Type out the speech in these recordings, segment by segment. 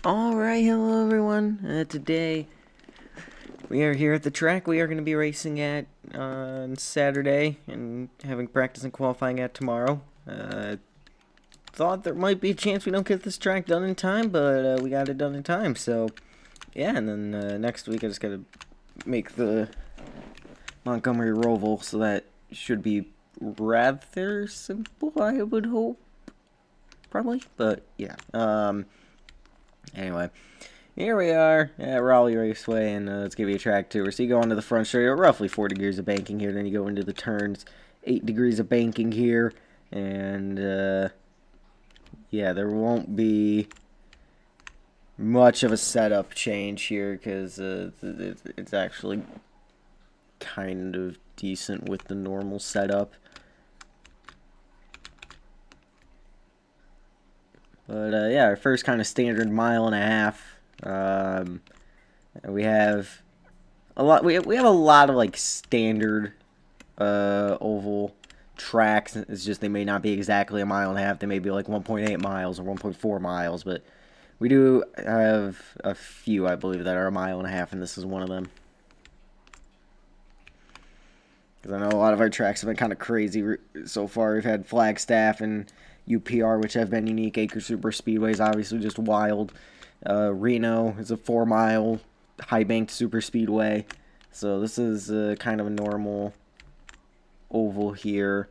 Alright, hello everyone. Today we are here at the track. We are going to be racing at on Saturday and having practice and qualifying at tomorrow. Thought there might be a chance we don't get this track done in time, but we got it done in time. So yeah, and then next week I just got to make the Montgomery Roval, so that should be rather simple, I would hope. Probably, but yeah. Anyway, here we are at Raleigh Raceway, and let's give you a track tour. So you go onto the front straight, roughly 4 degrees of banking here, then you go into the turns, 8 degrees of banking here, and yeah, there won't be much of a setup change here, because it's actually kind of decent with the normal setup. But yeah, our first kind of standard mile and a half. We have a lot. We have a lot of like standard oval tracks. It's just they may not be exactly a mile and a half. They may be like 1.8 miles or 1.4 miles. But we do have a few, I believe, that are a mile and a half, and this is one of them. Because I know a lot of our tracks have been kind of crazy so far. We've had Flagstaff and UPR, which have been unique. Acre Super Speedways, obviously just wild. Reno is a 4-mile high-banked super speedway. So this is kind of a normal oval here.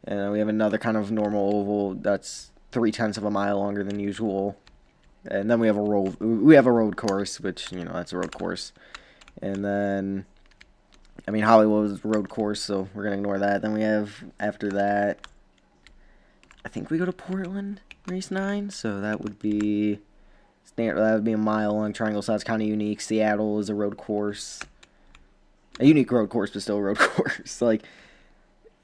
And we have another kind of normal oval that's 0.3 of a mile longer than usual. And then we have a road course, which, you know, that's a road course. And then, I mean, Hollywood was a road course, so we're going to ignore that. Then we have, after that, I think we go to Portland, race 9, so that would be a mile long triangle, so that's kind of unique. Seattle is a road course. A unique road course, but still a road course. Like,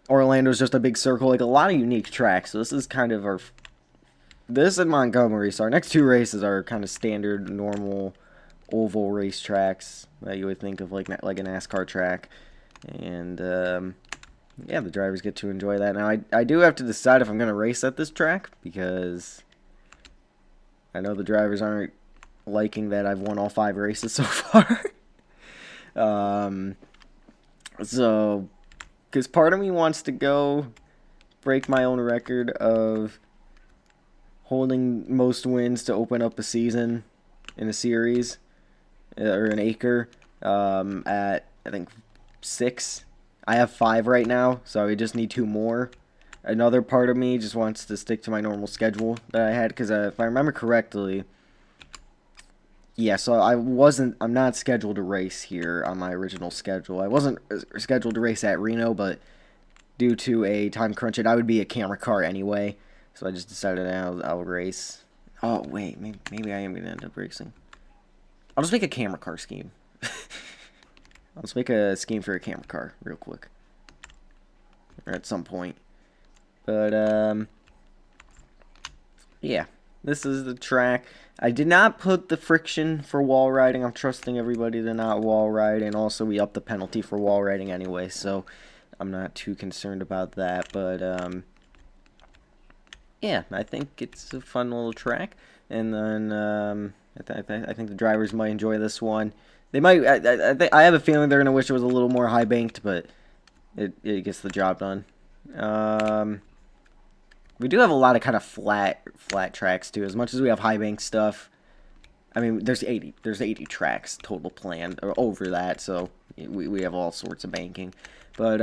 Orlando's just a big circle, like a lot of unique tracks. So this is kind of our... This and Montgomery, so our next 2 races are kind of standard, normal, oval race tracks that you would think of like a NASCAR track. And, yeah, the drivers get to enjoy that. Now, I do have to decide if I'm going to race at this track, because I know the drivers aren't liking that I've won all 5 races so far. So, because part of me wants to go break my own record of holding most wins to open up a season in a series, or an acre, at, I think, 6. I have 5 right now, so I just need 2 more. Another part of me just wants to stick to my normal schedule that I had, because if I remember correctly, yeah, so I'm not scheduled to race here on my original schedule. I wasn't scheduled to race at Reno, but due to a time crunch, I would be a camera car anyway, so I just decided I'll race. Oh, wait, maybe I am going to end up racing. I'll just make a camera car scheme. Let's make a scheme for a camera car real quick. Or at some point. But, yeah. This is the track. I did not put the friction for wall riding. I'm trusting everybody to not wall ride. And also, we upped the penalty for wall riding anyway. So, I'm not too concerned about that. But, yeah. I think it's a fun little track. And then, I think the drivers might enjoy this one. They might. I have a feeling they're gonna wish it was a little more high banked, but it gets the job done. We do have a lot of kind of flat tracks too. As much as we have high bank stuff, I mean, there's 80 tracks total planned or over that, so we have all sorts of banking. But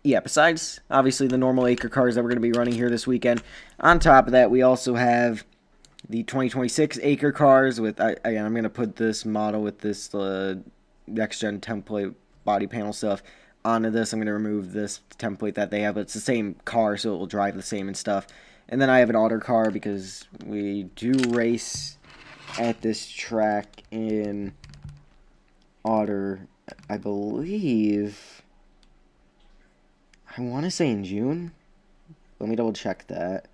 yeah. Besides obviously the normal acre cars that we're gonna be running here this weekend, on top of that, we also have the 2026 acre cars with, again, I'm going to put this model with this next-gen template body panel stuff onto this. I'm going to remove this template that they have, but it's the same car, so it will drive the same and stuff. And then I have an auto car because we do race at this track in Otter, I believe. I want to say in June. Let me double check that.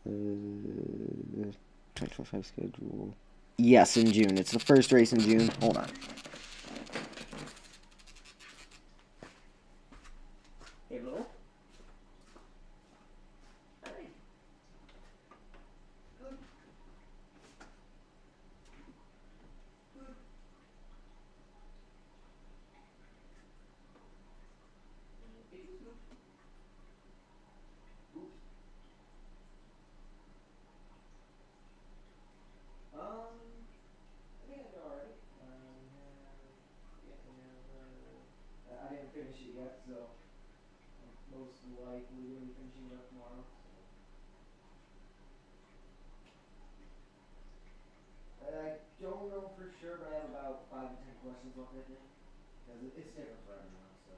2025 schedule. Yes, in June. It's the first race in June. Hold on. Hello? Hey. yet, so I'm most likely going to be finishing it up tomorrow. I don't know for sure, but I have about 5 to 10 questions left, I think. Because it's different for everyone, so.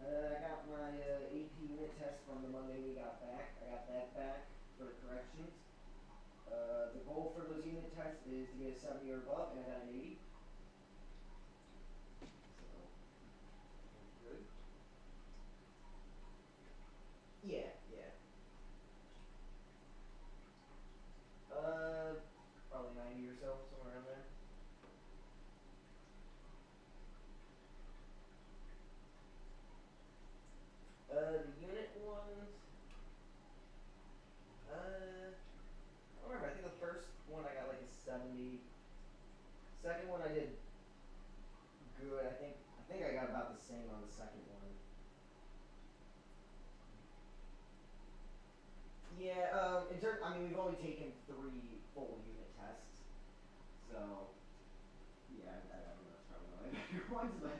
I got my AP unit test from the Monday we got back. I got that back for corrections. The goal for those unit tests is to get a 70 or above, and I got an 80. So. Good. Yeah, yeah. Probably 90 or so, somewhere around there. The unit ones. I don't remember. I think the first one I got like a 70. Second one I did good. I think I got about the same on the second one. Yeah. I mean, we've only taken 3 full unit tests, so yeah. I don't know. It's probably not like bigger ones, but.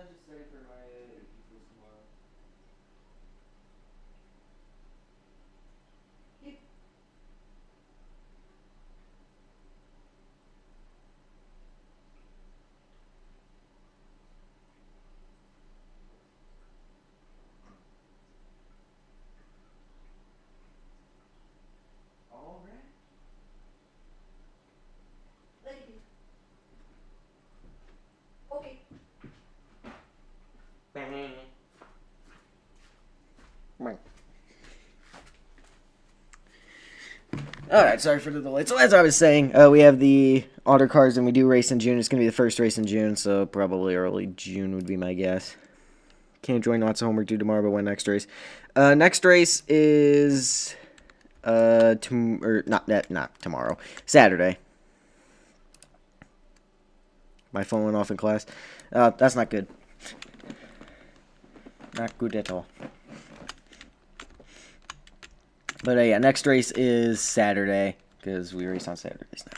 Just ready for my AP quiz tomorrow. Yep. All right. Thank you. Okay. Right. Alright, sorry for the delay. So as I was saying, we have the auto cars and we do race in June. It's going to be the first race in June, so probably early June would be my guess. Can't join lots of homework due tomorrow, but when next race? Next race is not tomorrow. Saturday. My phone went off in class. That's not good. Not good at all. But yeah, next race is Saturday, because we race on Saturdays now.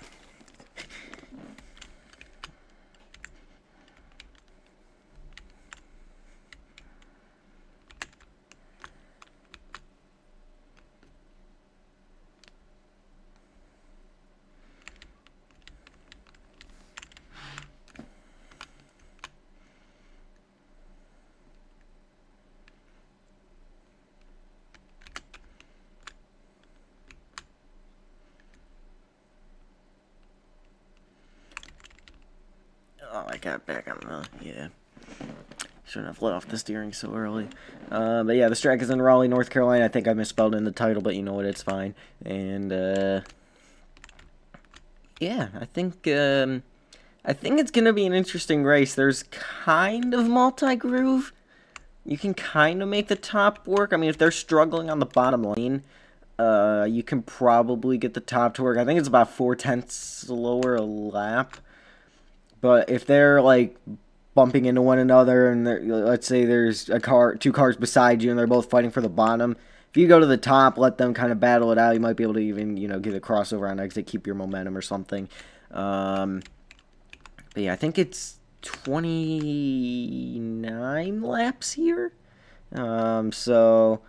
Oh, I got back on the, yeah. Shouldn't have let off the steering so early. But yeah, this track is in Raleigh, North Carolina. I think I misspelled in the title, but you know what, it's fine. And, yeah, I think it's going to be an interesting race. There's kind of multi-groove. You can kind of make the top work. I mean, if they're struggling on the bottom lane, you can probably get the top to work. I think it's about 4/10 slower a lap. But if they're like bumping into one another, and let's say there's two cars beside you, and they're both fighting for the bottom, if you go to the top, let them kind of battle it out, you might be able to even get a crossover on exit, keep your momentum or something. But yeah, I think it's 29 laps here. So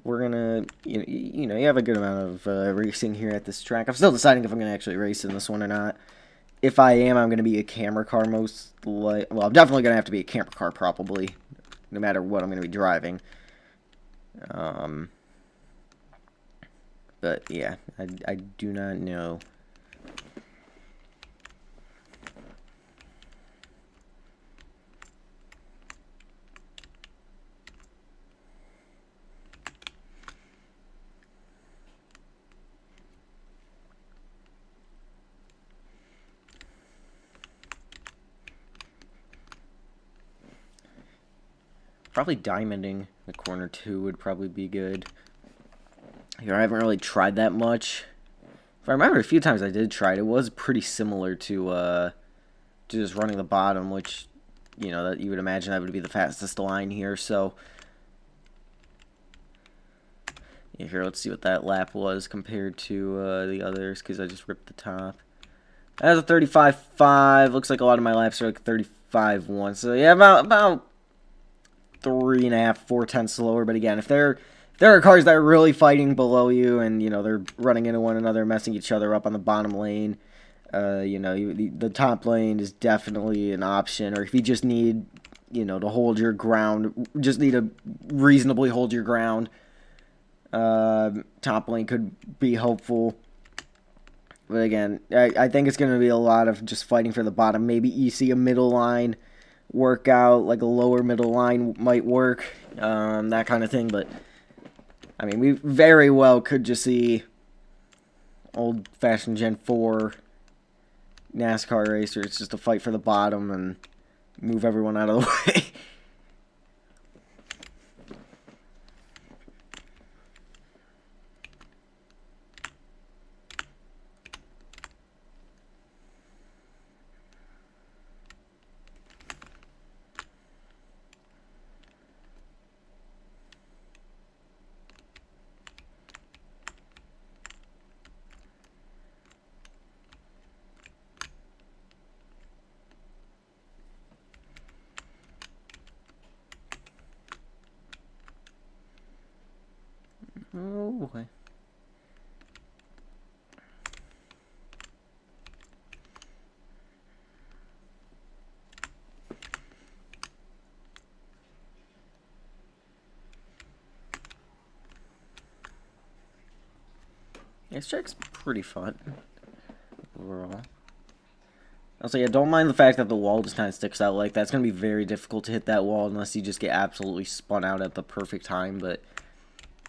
we're gonna you have a good amount of racing here at this track. I'm still deciding if I'm gonna actually race in this one or not. If I am, I'm going to be a camera car most likely. Well, I'm definitely going to have to be a camera car probably, no matter what I'm going to be driving. But yeah, I do not know. Probably diamonding the corner 2 would probably be good. Here, I haven't really tried that much. If I remember, a few times I did try it, it was pretty similar to just running the bottom, which, you know, that you would imagine that would be the fastest line here. So, yeah, here, let's see what that lap was compared to the others, because I just ripped the top. That was a 35.5. Looks like a lot of my laps are like 35.1. So, yeah, about 3.5, 4 tenths slower. But again, if there are cars that are really fighting below you, and you know they're running into one another, messing each other up on the bottom lane, you know the top lane is definitely an option. Or if you just need, you know, to hold your ground, just need to reasonably hold your ground, top lane could be helpful. But again, I think it's going to be a lot of just fighting for the bottom. Maybe you see a middle line workout, like a lower middle line might work, that kind of thing. But I mean, we very well could just see old-fashioned Gen 4 NASCAR racer. It's just a fight for the bottom and move everyone out of the way. Oh boy. This track's pretty fun overall. Also, yeah, don't mind the fact that the wall just kind of sticks out like that. It's going to be very difficult to hit that wall unless you just get absolutely spun out at the perfect time. But,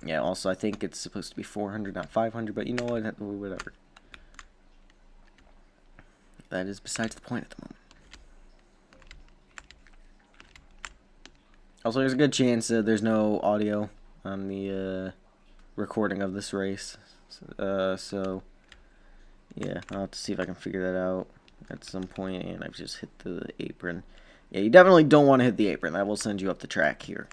yeah, also, I think it's supposed to be 400, not 500. But you know what? Whatever. That is besides the point at the moment. Also, there's a good chance that there's no audio on the recording of this race. So, yeah, I'll have to see if I can figure that out at some point, and I've just hit the apron. Yeah, you definitely don't want to hit the apron. That will send you up the track here.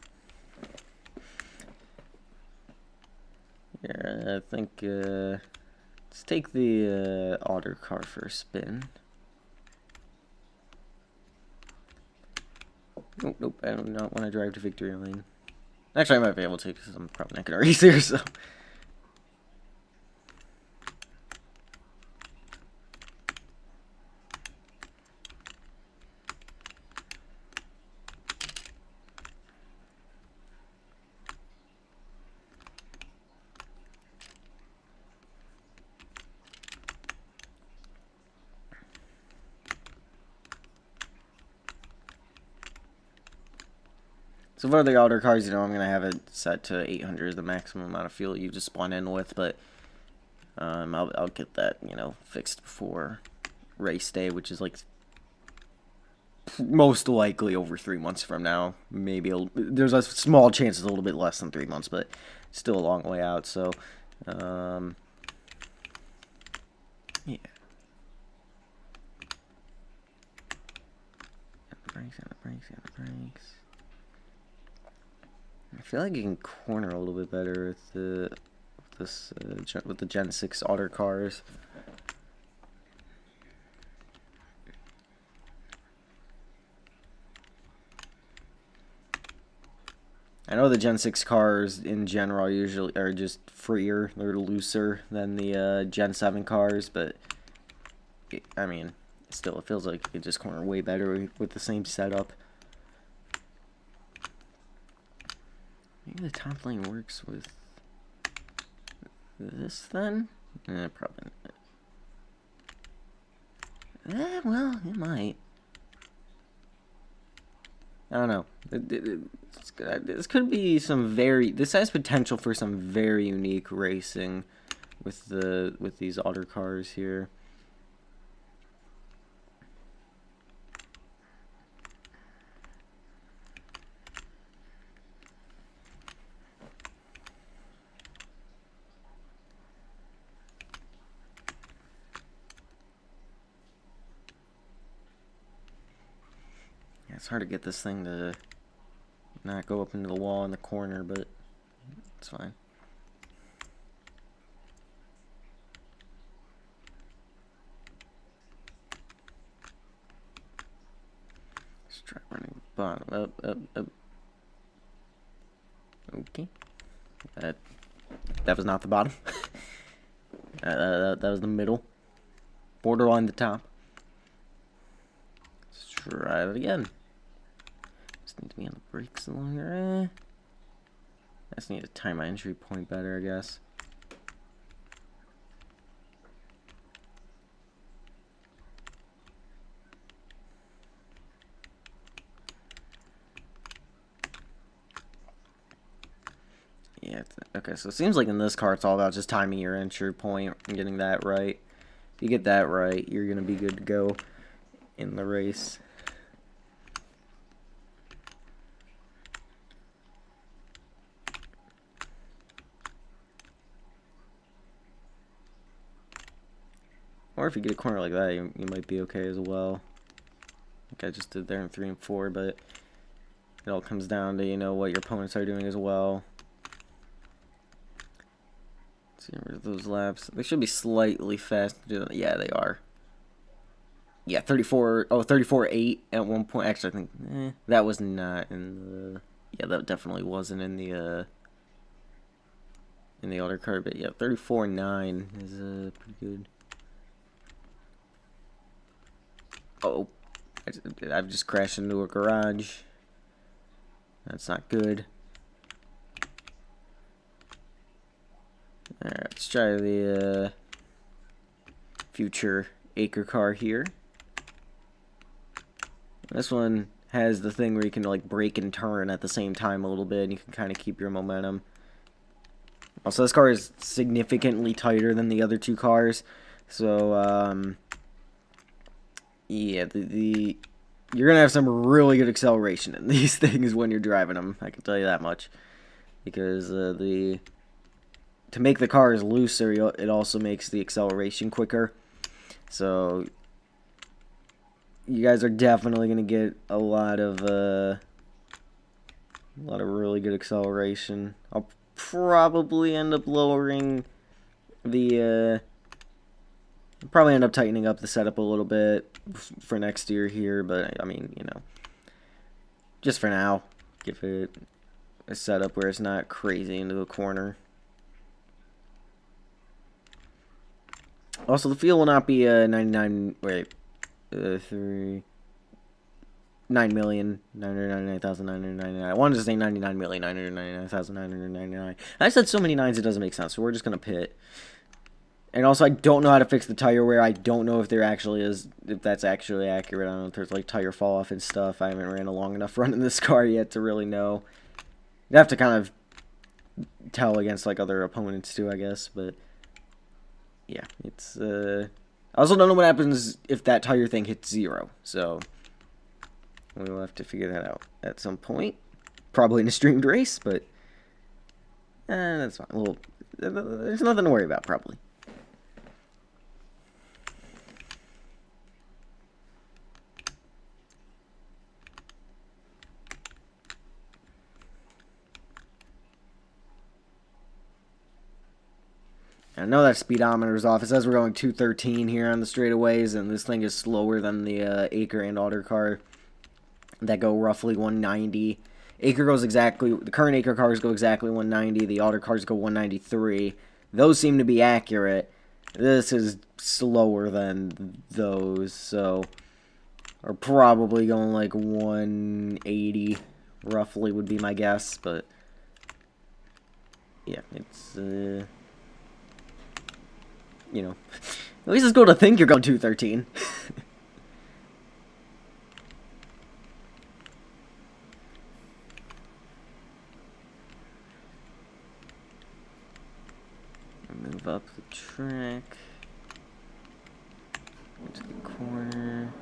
Here, I think, let's take the auto car for a spin. Nope, I do not want to drive to victory lane. Actually, I might be able to, because I'm probably not going to race here, so... So for the outer cars, you know, I'm going to have it set to 800 is the maximum amount of fuel you just spawn in with, but I'll get that, you know, fixed before race day, which is like most likely over 3 months from now. Maybe there's a small chance it's a little bit less than 3 months, but still a long way out, so yeah. Brakes. I feel like you can corner a little bit better with the Gen 6 auto cars. I know the Gen 6 cars in general usually are just freer, they're looser than the Gen 7 cars, but I mean, still, it feels like you could just corner way better with the same setup. Maybe the top lane works with this then? Probably not. Well, it might. I don't know. This could be some this has potential for some very unique racing with these auto cars here. It's hard to get this thing to not go up into the wall in the corner, but it's fine. Let's try running the bottom. Up. Okay. That was not the bottom. That was the middle. Borderline the top. Let's try it again. Just need to be on the brakes a little here. I just need to time my entry point better, I guess. Yeah, okay, so it seems like in this car it's all about just timing your entry point and getting that right. If you get that right, you're going to be good to go in the race. Or if you get a corner like that, you might be okay as well. Like I just did there in 3 and 4, but it all comes down to, you know, what your opponents are doing as well. Let's see where those laps. They should be slightly faster. Yeah, they are. Yeah, 34.8 at one point. Actually, I think that was not in the. Yeah, that definitely wasn't in the other car. But yeah, 34.9 is pretty good. Oh, I've just crashed into a garage. That's not good. Alright, let's try the future Acre car here. This one has the thing where you can like brake and turn at the same time a little bit, and you can kind of keep your momentum. Also, this car is significantly tighter than the other two cars, so yeah, you're gonna have some really good acceleration in these things when you're driving them. I can tell you that much, because to make the cars looser, it also makes the acceleration quicker. So you guys are definitely gonna get a lot of really good acceleration. I'll probably end up lowering the probably end up tightening up the setup a little bit for next year here, but I mean, you know, just for now, give it a setup where it's not crazy into the corner. Also, the fuel will not be 99. Wait, 9,999,999. I wanted to say 99,999,999. I said so many nines it doesn't make sense, so we're just gonna pit. And also, I don't know how to fix the tire wear. I don't know if that's actually accurate. I don't know if there's like tire fall off and stuff. I haven't ran a long enough run in this car yet to really know. You have to kind of tell against like other opponents too, I guess. But yeah, it's. I also don't know what happens if that tire thing hits 0. So we'll have to figure that out at some point. Probably in a streamed race, but that's fine. Well, there's nothing to worry about, probably. I know that speedometer's off. It says we're going 213 here on the straightaways, and this thing is slower than the Acre and Otter car that go roughly 190. The current Acre cars go exactly 190. The Otter cars go 193. Those seem to be accurate. This is slower than those, so we're probably going like 180 roughly would be my guess, but yeah, it's you know, at least it's good to think you're going 213. Move up the track into the corner.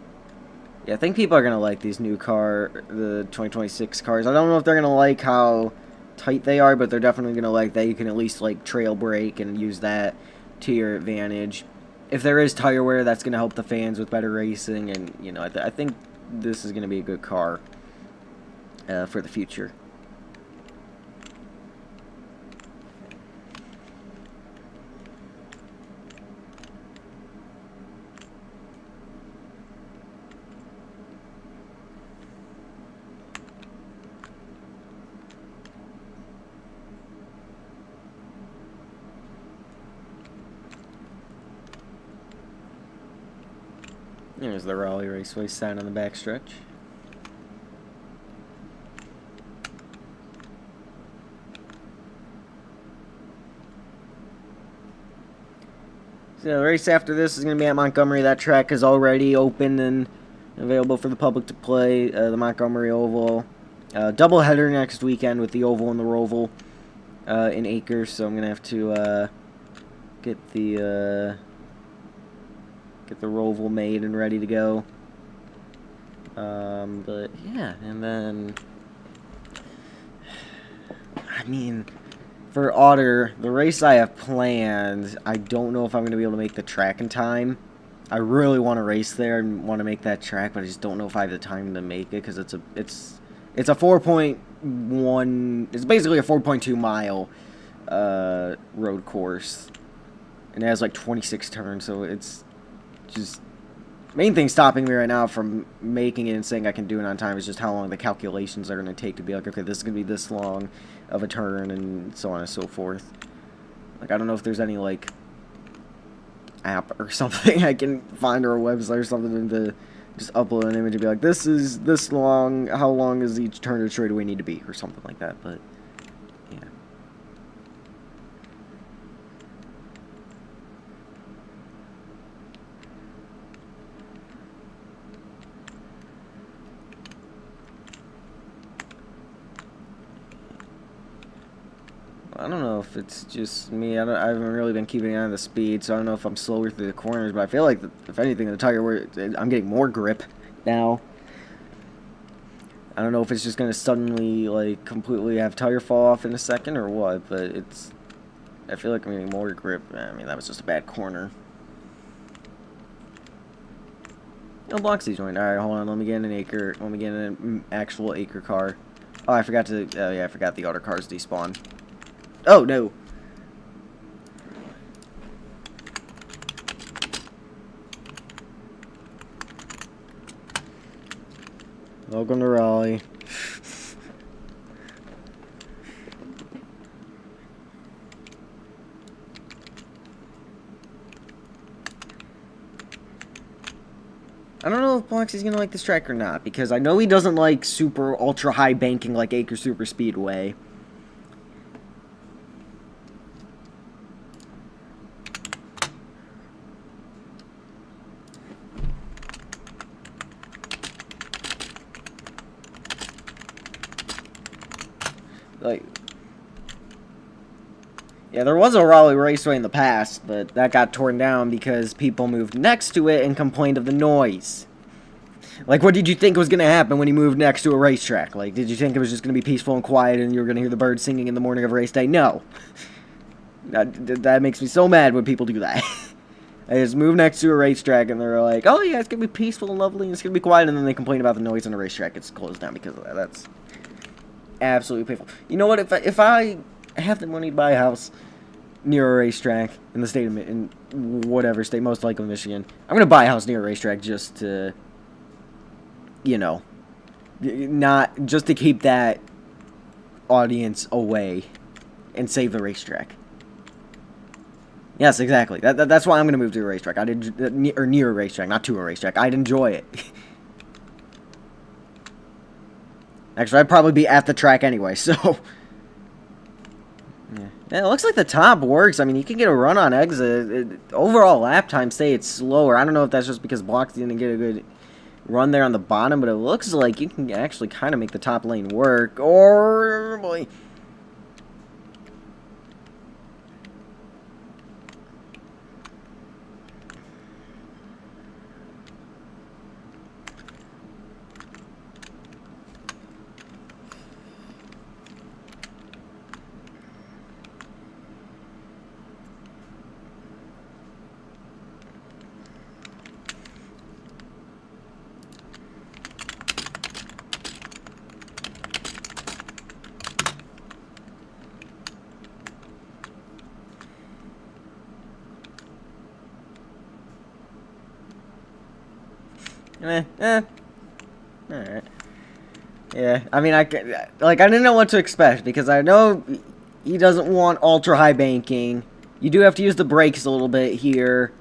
Yeah, I think people are gonna like these new the 2026 cars. I don't know if they're gonna like how tight they are, but they're definitely gonna like that you can at least like trail brake and use that to your advantage. If there is tire wear, that's going to help the fans with better racing, and you know, I think this is going to be a good car for the future. There's the Raleigh Raceway sign on the backstretch. So the race after this is going to be at Montgomery. That track is already open and available for the public to play. The Montgomery Oval. Doubleheader next weekend with the Oval and the Roval in Acres. So I'm going to have to get the Roval made and ready to go. But yeah, and then I mean, for Otter, the race I have planned, I don't know if I'm going to be able to make the track in time. I really want to race there and want to make that track, but I just don't know if I have the time to make it because it's a 4.1. It's basically a 4.2 mile road course, and it has like 26 turns, so it's just main thing stopping me right now from making it and saying I can do it on time is just how long the calculations are going to take to be like, okay, this is going to be this long of a turn and so on and so forth. Like, I don't know if there's any, like, app or something I can find, or a website or something to just upload an image and be like, this is this long, how long does each turn or straightaway need to be, or something like that, but yeah. I don't know if it's just me. I haven't really been keeping an eye on the speed, so I don't know if I'm slower through the corners. But I feel like, if anything, the tire I'm getting more grip now. I don't know if it's just gonna suddenly like completely have tire fall off in a second or what. But I feel like I'm getting more grip. I mean, that was just a bad corner. Oh, Bloxy's joined. All right, hold on. Let me get an acre. Let me get an actual acre car. Oh, I forgot to. Oh yeah, I forgot the other cars despawn. Oh, no. Welcome to Raleigh. I don't know if Bloxy's going to like this track or not, because I know he doesn't like super ultra high banking like Acre Super Speedway. Like, yeah, there was a Raleigh Raceway in the past, but that got torn down because people moved next to it and complained of the noise. Like, what did you think was going to happen when you moved next to a racetrack? Like, did you think it was just going to be peaceful and quiet and you were going to hear the birds singing in the morning of race day? No. That makes me so mad when people do that. They just move next to a racetrack and they're like, oh yeah, it's going to be peaceful and lovely and it's going to be quiet, and then they complain about the noise on the racetrack gets closed down because of that. That's absolutely painful. You know what? If I have the money to buy a house near a racetrack in the state of in whatever state, most likely Michigan, I'm gonna buy a house near a racetrack just to, you know, not just to keep that audience away and save the racetrack. Yes, exactly. That's why I'm gonna move to a racetrack. Or near a racetrack, not to a racetrack. I'd enjoy it. Actually, I'd probably be at the track anyway, so. Yeah, it looks like the top works. I mean, you can get a run on exit. Overall lap time, say it's slower. I don't know if that's just because Blox didn't get a good run there on the bottom, but it looks like you can actually kind of make the top lane work. Or, boy. Alright. Yeah, I mean, I didn't know what to expect, because I know he doesn't want ultra-high banking. You do have to use the brakes a little bit here.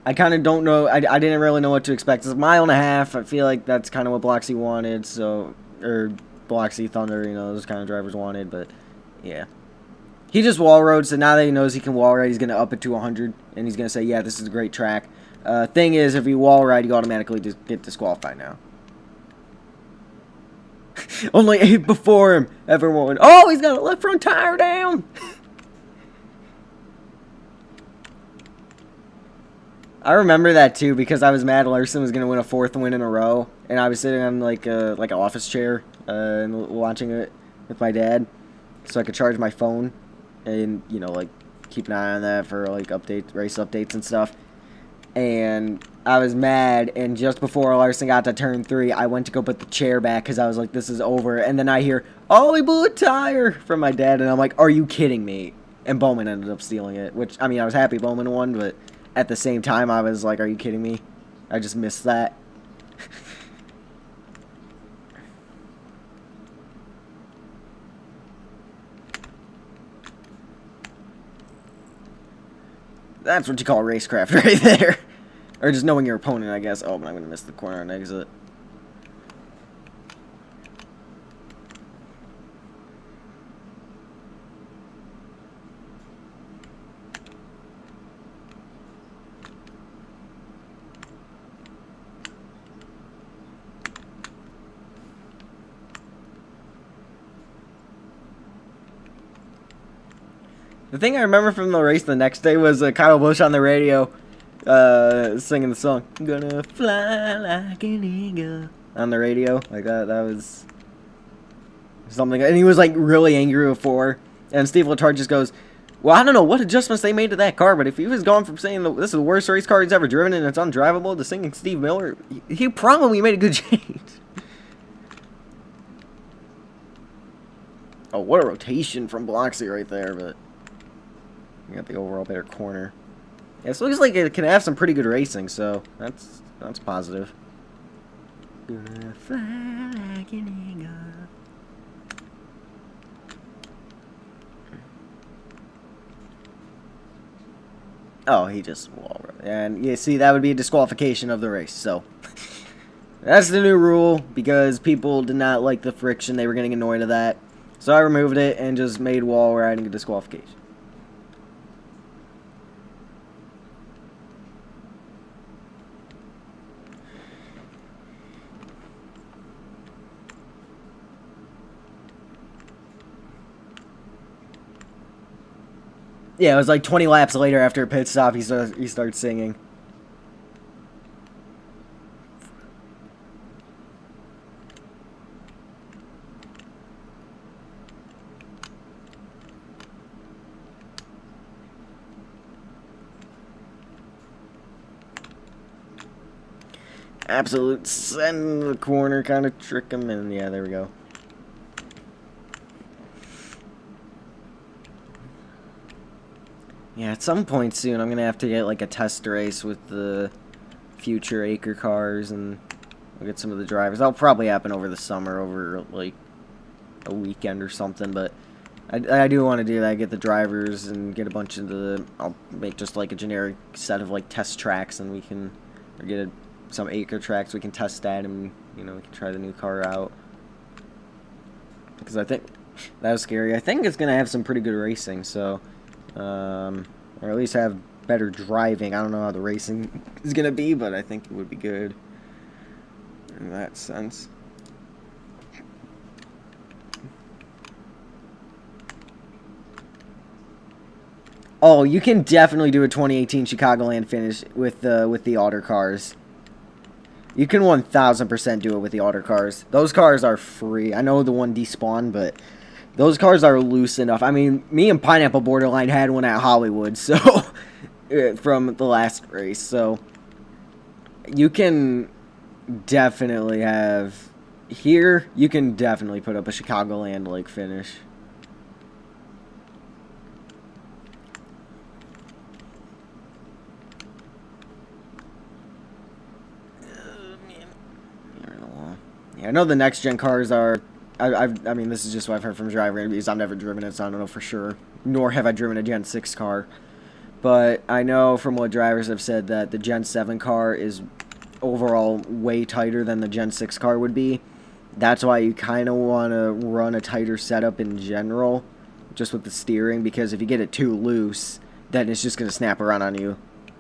I kind of don't know, I didn't really know what to expect. It's a mile and a half, I feel like that's kind of what Bloxy wanted, so, or Bloxy Thunder, you know, those kind of drivers wanted, but, yeah. He just wall rode, so now that he knows he can wall ride, he's going to up it to 100, and he's going to say, yeah, this is a great track. Thing is, if you wall ride, you automatically just get disqualified now. Only 8 before him. Everyone went, oh, he's got a left front tire down. I remember that too, because I was mad Larson was gonna win a 4th win in a row, and I was sitting on like an office chair and watching it with my dad, so I could charge my phone and, you know, like keep an eye on that for like race updates and stuff. And I was mad, and just before Larson got to turn 3, I went to go put the chair back because I was like, this is over. And then I hear, oh, he blew a tire from my dad, and I'm like, are you kidding me? And Bowman ended up stealing it, which, I mean, I was happy Bowman won, but at the same time, I was like, are you kidding me? I just missed that. That's what you call racecraft right there. Or just knowing your opponent, I guess. Oh, but I'm going to miss the corner and exit. The thing I remember from the race the next day was Kyle Busch on the radio singing the song, I'm gonna fly like an eagle, on the radio. Like that was something. And he was like really angry before. And Steve Letarte just goes, well, I don't know what adjustments they made to that car, but if he was gone from saying this is the worst race car he's ever driven and it's undrivable to singing Steve Miller, he probably made a good change. Oh, what a rotation from Bloxy right there, but you got the overall better corner. Yeah, so it looks like it can have some pretty good racing, so that's positive. Gonna fly like an eagle. Oh, he just wall rode. And you see, that would be a disqualification of the race, so that's the new rule, because people did not like the friction. They were getting annoyed at that. So I removed it and just made wall riding a disqualification. Yeah, it was like 20 laps later after a pit stop, he starts singing. Absolute send the corner, kind of trick him, and yeah, there we go. Yeah, at some point soon, I'm going to have to get, like, a test race with the future Acre cars, and we'll get some of the drivers. That'll probably happen over the summer, over, like, a weekend or something, but I do want to do that, get the drivers and get a bunch of the... I'll make just, like, a generic set of, like, test tracks, and we can... Or get some Acre tracks we can test at, and, you know, we can try the new car out. Because I think... That was scary. I think it's going to have some pretty good racing, so... or at least have better driving. I don't know how the racing is going to be, but I think it would be good in that sense. Oh, you can definitely do a 2018 Chicagoland finish with the Otter cars. You can 1000% do it with the Otter cars. Those cars are free. I know the one despawned, but... Those cars are loose enough. I mean, me and Pineapple Borderline had one at Hollywood, so from the last race. So you can definitely have here. You can definitely put up a Chicagoland like finish. Yeah, I know the next gen cars are. I mean, this is just what I've heard from driver interviews. I've never driven it, so I don't know for sure. Nor have I driven a Gen 6 car. But I know from what drivers have said that the Gen 7 car is overall way tighter than the Gen 6 car would be. That's why you kind of want to run a tighter setup in general, just with the steering, because if you get it too loose, then it's just going to snap around on you.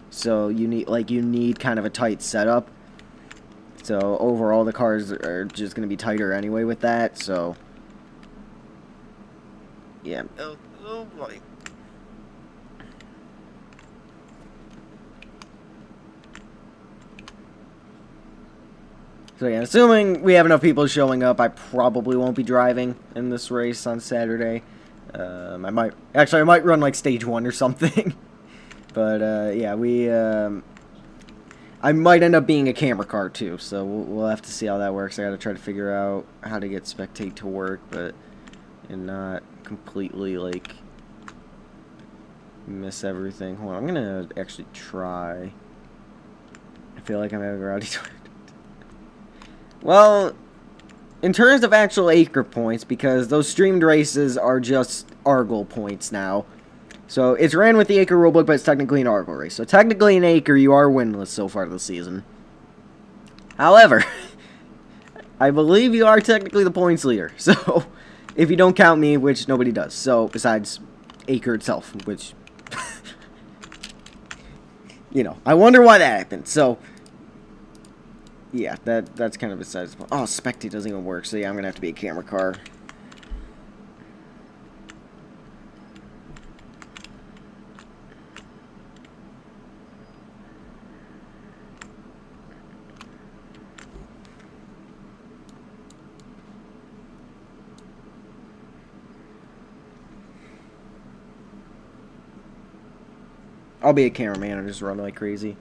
So you need kind of a tight setup. So overall, the cars are just going to be tighter anyway with that. So yeah. Oh boy. So yeah, assuming we have enough people showing up, I probably won't be driving in this race on Saturday. I might run like stage 1 or something. But yeah, I might end up being a camera car too, so we'll have to see how that works. I gotta try to figure out how to get spectate to work, and not completely like miss everything. Hold on, I'm gonna actually try. I feel like I'm having a rowdy time. Well, in terms of actual acre points, because those streamed races are just Argle points now. So it's ran with the acre rulebook, but it's technically an Argle race. So technically an acre, you are winless so far this season. However, I believe you are technically the points leader. So if you don't count me, which nobody does. So besides acre itself, which you know, I wonder why that happened. So yeah, that's kind of besides. Oh, spectate doesn't even work. So yeah, I'm gonna have to be a camera car. I'll be a cameraman and just run like crazy.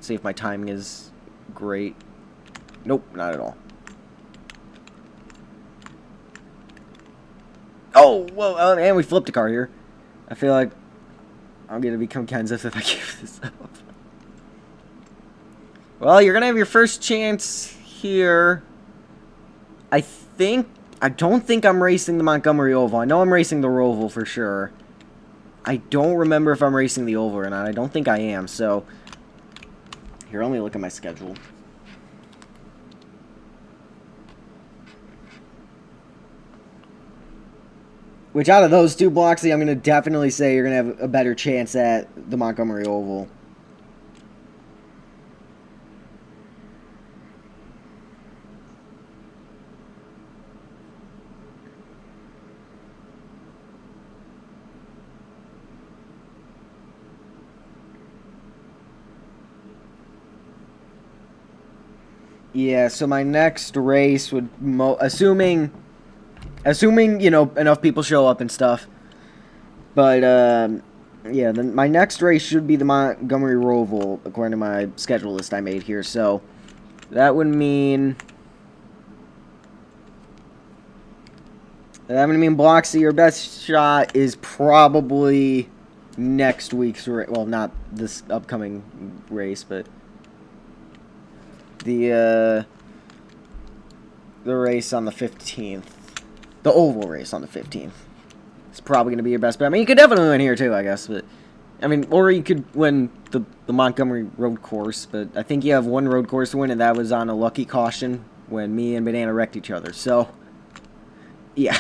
See if my timing is great. Nope, not at all. Oh, whoa, and we flipped a car here. I feel like I'm going to become Kenseth if I give this up. Well, you're going to have your first chance here. I don't think I'm racing the Montgomery Oval. I know I'm racing the Roval for sure. I don't remember if I'm racing the Oval or not. I don't think I am, so here, let me look at my schedule. Which out of those two blocks, I'm going to definitely say you're going to have a better chance at the Montgomery Oval. Yeah, so my next race would, assuming, you know, enough people show up and stuff. But, yeah, then my next race should be the Montgomery Roval, according to my schedule list I made here. So, that would mean... Bloxy, your best shot is probably next week's race. Well, not this upcoming race, but... The race on the 15th. The Oval race on the 15th. It's probably going to be your best bet. I mean, you could definitely win here, too, I guess. But I mean, or you could win the Montgomery road course. But I think you have one road course to win, and that was on a lucky caution when me and Banana wrecked each other. So, yeah.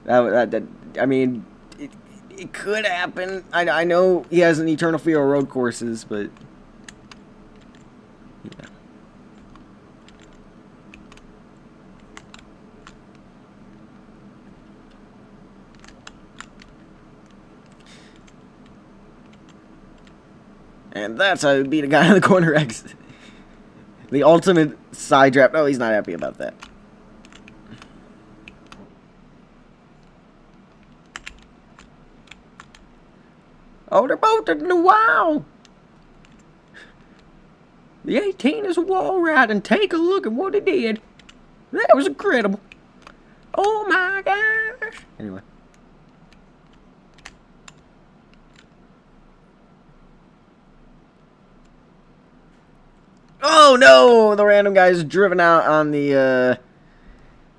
I mean, it could happen. I know he has an eternal fear of road courses, but... yeah. And that's how you beat a guy on the corner exit. The ultimate side draft. Oh, he's not happy about that. Oh, they're both in the wow. The 18 is a wall ride, and take a look at what it did. That was incredible. Oh my gosh. Anyway. Oh no! The random guy's driven out on the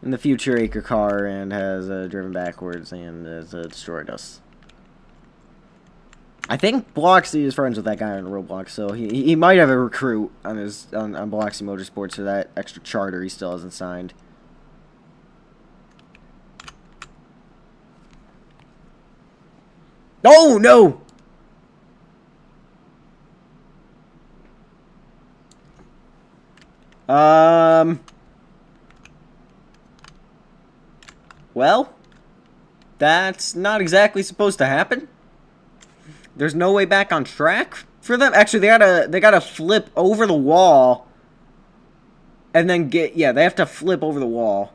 in the future acre car and has driven backwards and has destroyed us. I think Bloxy is friends with that guy on Roblox, so he might have a recruit on his on Bloxy Motorsports for that extra charter he still hasn't signed. Oh no! Well, that's not exactly supposed to happen. There's no way back on track for them. Actually, they gotta flip over the wall and then get, yeah, they have to flip over the wall.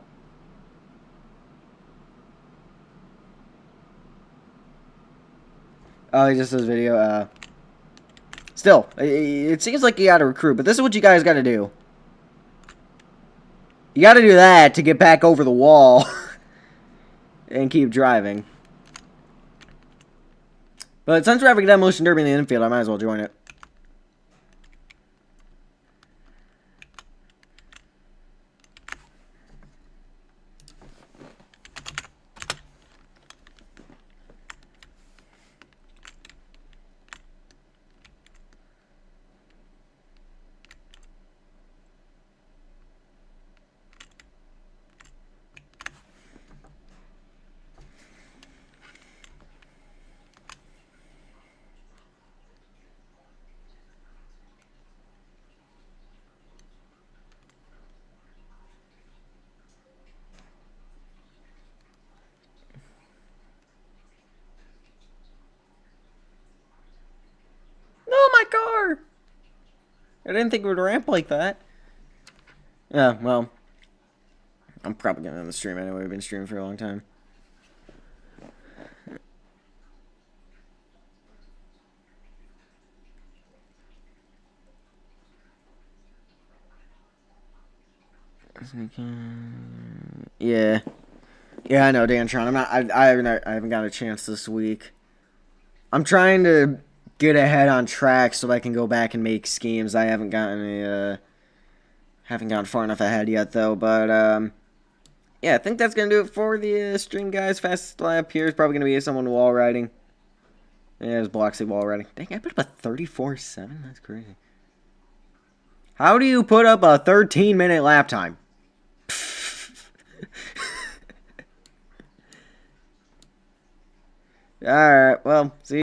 Oh, he just does video. Still, it seems like you gotta recruit, but this is what you guys gotta do. You gotta do that to get back over the wall and keep driving. But since we're having a demolition derby in the infield, I might as well join it. My car! I didn't think it would ramp like that. Yeah, well, I'm probably gonna end the stream anyway. We've been streaming for a long time. Yeah, yeah, I know, Dantron. I haven't got a chance this week. I'm trying to get ahead on track so I can go back and make schemes. I haven't gotten far enough ahead yet though. But yeah, I think that's gonna do it for the stream, guys. Fastest lap here is probably gonna be someone wall riding. Yeah, it's Bloxy wall riding. Dang, I put up a 34.7. That's crazy. How do you put up a 13-minute lap time? Alright, well, see.